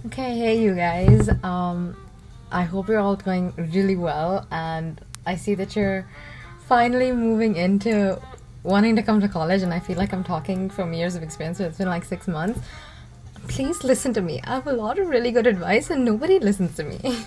Okay, hey you guys. I hope you're all doing really well, and I see that you're finally moving into wanting to come to college, and I feel like I'm talking from years of experience, so it's been like 6 months. Please listen to me. I have a lot of really good advice, and nobody listens to me.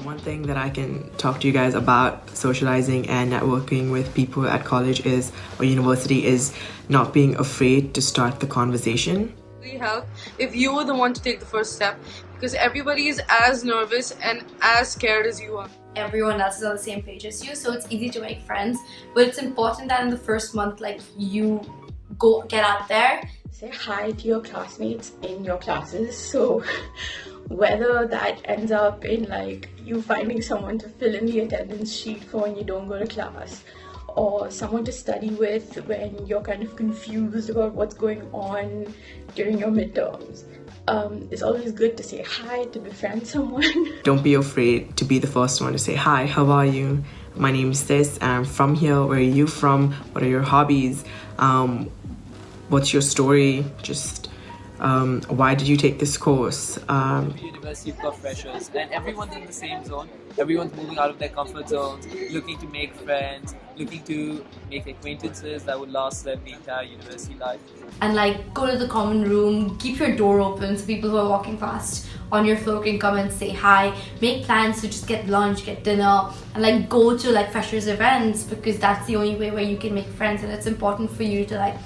One thing that I can talk to you guys about socializing and networking with people at college is, or university, is not being afraid to start the conversation. Really help if you were the one to take the first step, because everybody is as nervous and as scared as you are. Everyone else is on the same page as you, so it's easy to make friends, but it's important that in the first month, like, you get out there, say hi to your classmates in your classes. So whether that ends up in like you finding someone to fill in the attendance sheet for when you don't go to class, or someone to study with when you're kind of confused about what's going on during your midterms, it's always good to say hi, to befriend someone. Don't be afraid to be the first one to say, hi, how are you? My name is this, I'm from here, where are you from? What are your hobbies? What's your story? Just why did you take this course? University, you've got freshers, and everyone's in the same zone. Everyone's moving out of their comfort zones, looking to make friends, looking to make acquaintances that would last them the entire university life. and like go to the common room, keep your door open so people who are walking past on your floor can come and say hi. Make plans to just get lunch, get dinner, and like go to like freshers events, because that's the only way where you can make friends. And it's important for you to like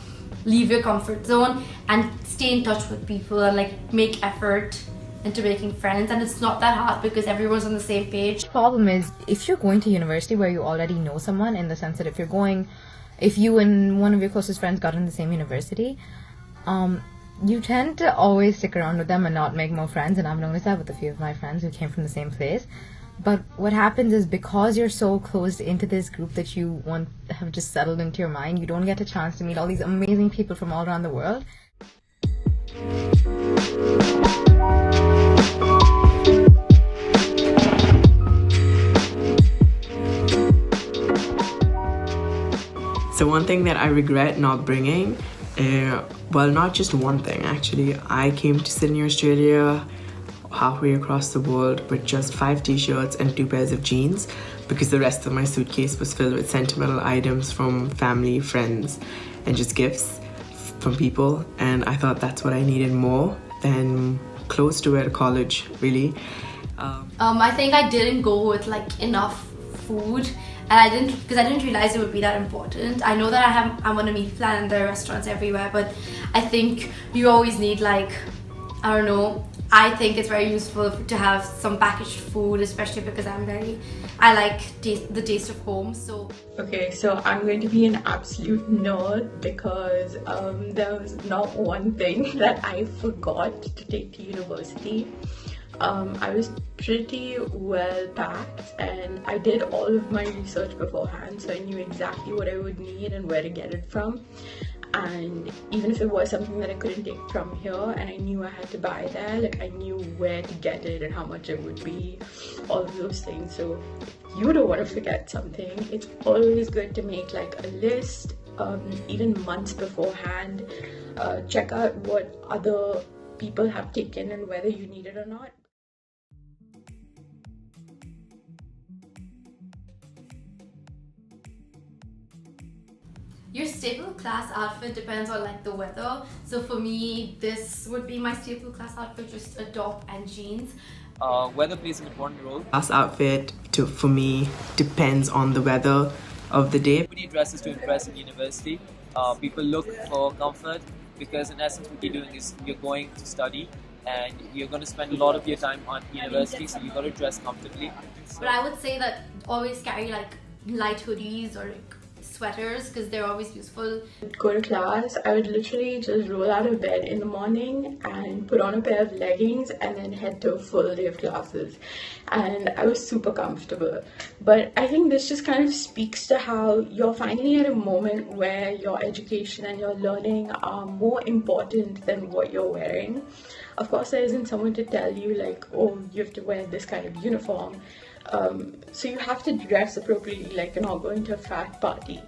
leave your comfort zone and stay in touch with people and like make effort into making friends. And it's not that hard because everyone's on the same page. The problem is, if you're going to university where you already know someone, in the sense that if you and one of your closest friends got in the same university, you tend to always stick around with them and not make more friends. And I've noticed that with a few of my friends who came from the same place. But what happens is, because you're so closed into this group that you have just settled into your mind, you don't get a chance to meet all these amazing people from all around the world. So one thing that I regret not bringing, well, not just one thing actually. I came to Sydney, Australia, halfway across the world, with just 5 t-shirts and 2 pairs of jeans, because the rest of my suitcase was filled with sentimental items from family, friends, and just gifts from people. And I thought that's what I needed more than clothes to wear to college, really. I think I didn't go with like enough food, and because I didn't realize it would be that important. I know that I'm on a meal plan and there are restaurants everywhere, but I think you always need, like, I don't know, I think it's very useful to have some packaged food, especially because I like the taste of home. So Okay, so I'm going to be an absolute nerd because there was not one thing that I forgot to take to university. I was pretty well packed, and I did all of my research beforehand, so I knew exactly what I would need and where to get it from. And even if it was something that I couldn't take from here and I knew I had to buy there, like, I knew where to get it and how much it would be, all of those things. So if you don't want to forget something, it's always good to make like a list, even months beforehand. Check out what other people have taken and whether you need it or not. your staple class outfit depends on like the weather. So for me, this would be my staple class outfit, just a top and jeans. Weather plays an important role. Class outfit, for me, depends on the weather of the day. Everybody dresses to impress in university. People look for comfort, because in essence what you're doing is you're going to study and you're going to spend a lot of your time on university, so you've got to dress comfortably. But I would say that always carry like light hoodies or like sweaters because they're always useful. Go to class, I would literally just roll out of bed in the morning and put on a pair of leggings and then head to a full day of classes. And I was super comfortable. But I think this just kind of speaks to how you're finally at a moment where your education and your learning are more important than what you're wearing. Of course, there isn't someone to tell you like, oh, you have to wear this kind of uniform. So you have to dress appropriately, like you're not going to a frat party.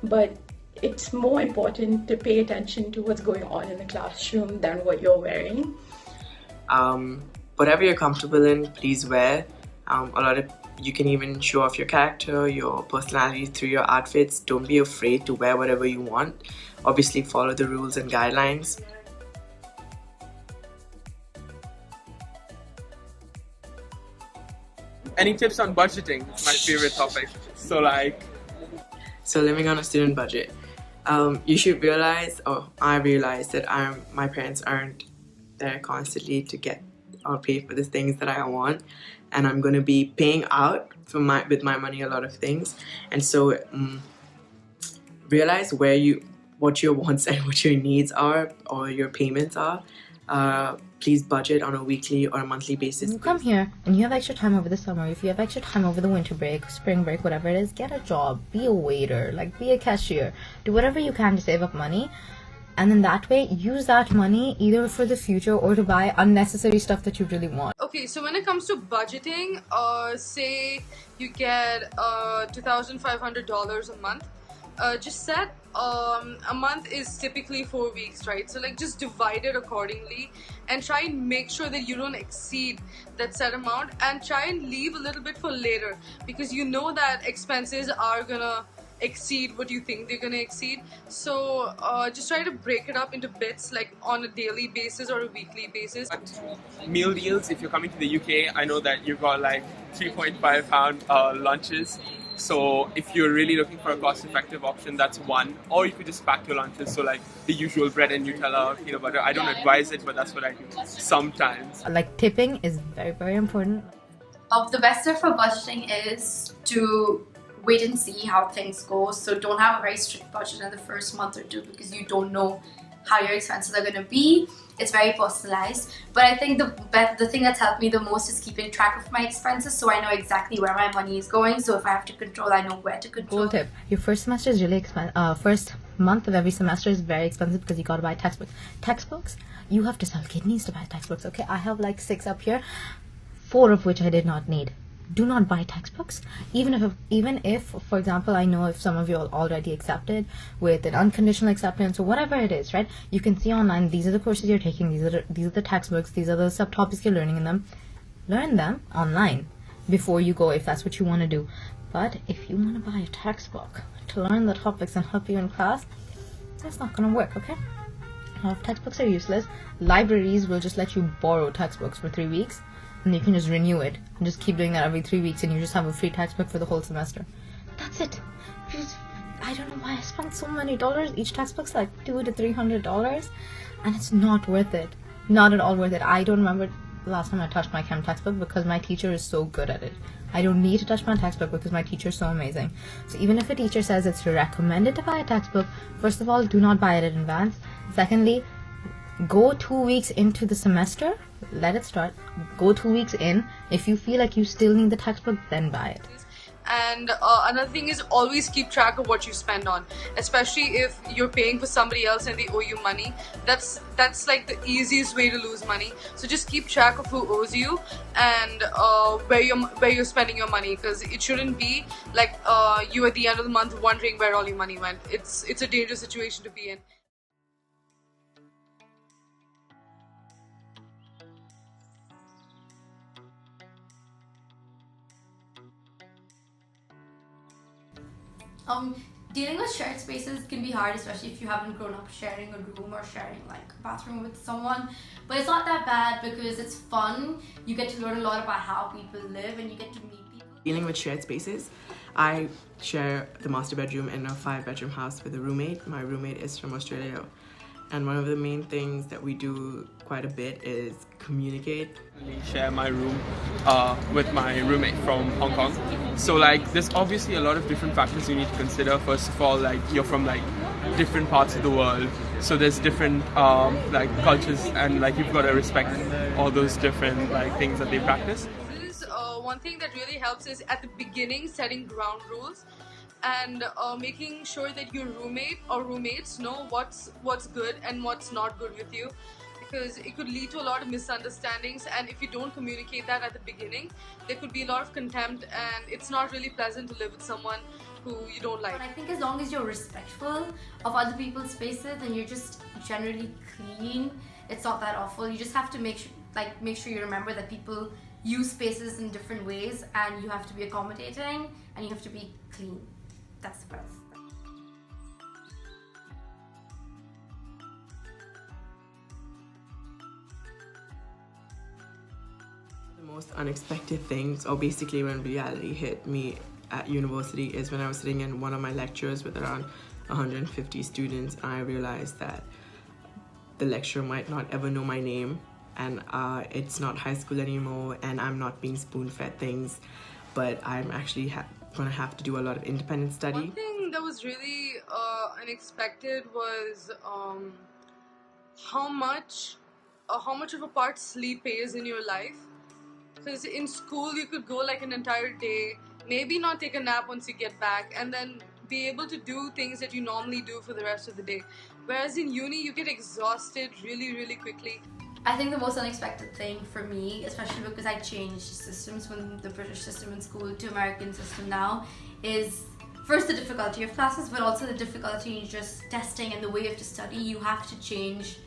But it's more important to pay attention to what's going on in the classroom than what you're wearing. Whatever you're comfortable in, please wear. You can even show off your character, your personality through your outfits. Don't be afraid to wear whatever you want. Obviously, follow the rules and guidelines. Any tips on budgeting? My favorite topic. So living on a student budget. You should realize, or I realized that my parents aren't there constantly to get or pay for the things that I want, and I'm going to be paying out with my money a lot of things. And so realize what your wants and what your needs are, or your payments are. Please budget on a weekly or a monthly basis. You come here and you have extra time over the summer. If you have extra time over the winter break, spring break, whatever it is, get a job, be a waiter, like be a cashier, do whatever you can to save up money, and then that way use that money either for the future or to buy unnecessary stuff that you really want. Okay, so when it comes to budgeting, say you get $2,500 a month, just set a month is typically 4 weeks, right? So like just divide it accordingly and try and make sure that you don't exceed that set amount, and try and leave a little bit for later, because you know that expenses are gonna exceed what you think they're gonna exceed. So just try to break it up into bits, like on a daily basis or a weekly basis. meal deals, if you're coming to the UK, I know that you've got like 3.5 pound lunches. So if you're really looking for a cost-effective option, that's one. Or you could just pack your lunches, so like the usual bread and Nutella or peanut butter. I don't advise it, but that's what I do sometimes. Like tipping is very, very important. The best tip for budgeting is to wait and see how things go. So don't have a very strict budget in the first month or two, because you don't know how your expenses are going to be. It's very personalized. But I think the thing that's helped me the most is keeping track of my expenses, so I know exactly where my money is going. So if I have to control, I know where to control. Cool tip. Your first semester is really expensive. First month of every semester is very expensive because you gotta buy textbooks. Textbooks? You have to sell kidneys to buy textbooks, okay? I have like 6 up here, 4 of which I did not need. Do not buy textbooks, even if, for example, I know if some of you are already accepted with an unconditional acceptance or whatever it is, right? You can see online, these are the courses you're taking, these are the textbooks, these are the subtopics you're learning in them. Learn them online before you go, if that's what you want to do. But if you want to buy a textbook to learn the topics and help you in class, that's not going to work, okay? Textbooks are useless. Libraries will just let you borrow textbooks for 3 weeks, and you can just renew it and just keep doing that every 3 weeks, and you just have a free textbook for the whole semester. That's it. I don't know why I spent so many dollars. Each textbook's like $200 to $300, and it's not worth it. Not at all worth it. I don't remember the last time I touched my chem textbook because my teacher is so good at it. I don't need to touch my textbook because my teacher is so amazing. So even if a teacher says it's recommended to buy a textbook, first of all, do not buy it in advance. Secondly, go 2 weeks into the semester, let it start, go 2 weeks in. If you feel like you still need the textbook, then buy it. And another thing is always keep track of what you spend on, especially if you're paying for somebody else and they owe you money. That's like the easiest way to lose money. So just keep track of who owes you and where you're spending your money, because it shouldn't be like you at the end of the month wondering where all your money went. It's a dangerous situation to be in. Dealing with shared spaces can be hard, especially if you haven't grown up sharing a room or sharing like a bathroom with someone. But it's not that bad because it's fun. You get to learn a lot about how people live and you get to meet people. Dealing with shared spaces, I share the master bedroom in a 5-bedroom house with a roommate. My roommate is from Australia, And one of the main things that we do quite a bit is communicate. I share my room with my roommate from Hong Kong. So like there's obviously a lot of different factors you need to consider. First of all, like you're from like different parts of the world, so there's different like cultures, and like you've got to respect all those different like things that they practice. This is one thing that really helps is at the beginning setting ground rules and making sure that your roommate or roommates know what's good and what's not good with you, because it could lead to a lot of misunderstandings, and if you don't communicate that at the beginning, there could be a lot of contempt, and it's not really pleasant to live with someone who you don't like. And I think as long as you're respectful of other people's spaces and you're just generally clean, it's not that awful. You just have to make sure you remember that people use spaces in different ways, and you have to be accommodating and you have to be clean. That's the best. The most unexpected things, or basically when reality hit me at university, is when I was sitting in one of my lectures with around 150 students, and I realized that the lecturer might not ever know my name, and it's not high school anymore, and I'm not being spoon-fed things, but I'm actually gonna have to do a lot of independent study. One thing that was really unexpected was how much of a part sleep plays in your life. Because in school you could go like an entire day, maybe not take a nap once you get back, and then be able to do things that you normally do for the rest of the day. Whereas in uni you get exhausted really, really quickly. I think the most unexpected thing for me, especially because I changed systems from the British system in school to American system now, is first the difficulty of classes, but also the difficulty in just testing and the way you have to study. You have to change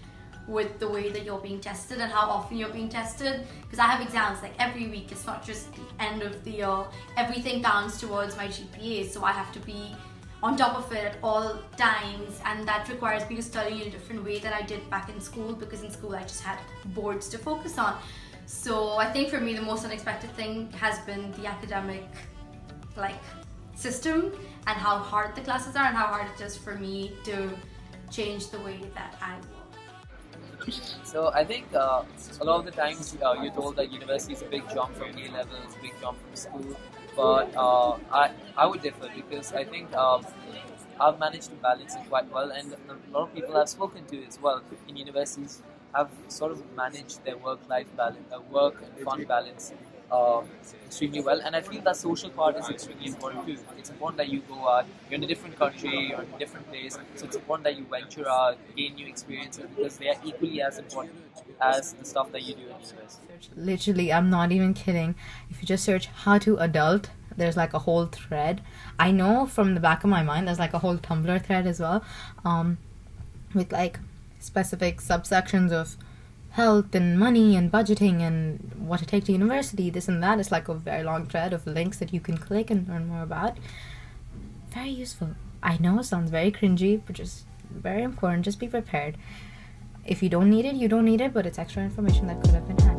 with the way that you're being tested and how often you're being tested, because I have exams like every week. It's not just the end of the year. Everything counts towards my GPA, so I have to be on top of it at all times, and that requires me to study in a different way than I did back in school, because in school I just had boards to focus on. So I think for me the most unexpected thing has been the academic system and how hard the classes are and how hard it is for me to change the way that I work. So I think a lot of the times you're told that university is a big jump from A levels, big jump from school, but I would differ, because I think I've managed to balance it quite well, and a lot of people I've spoken to as well in universities have sort of managed their work-life balance, work and fun balance extremely well, and I feel that social part is extremely important too. It's important that you go out, you're in a different country, you're in a different place, so it's important that you venture out, gain new experiences, because they are equally as important as the stuff that you do in university. Literally, I'm not even kidding. If you just search how to adult, there's like a whole thread. I know from the back of my mind there's like a whole Tumblr thread as well, with like specific subsections of health and money and budgeting and what to take to university, this and that. It's like a very long thread of links that you can click and learn more about. Very useful. I know it sounds very cringy, but just very important. Just be prepared. If you don't need it, you don't need it, but it's extra information that could have been had.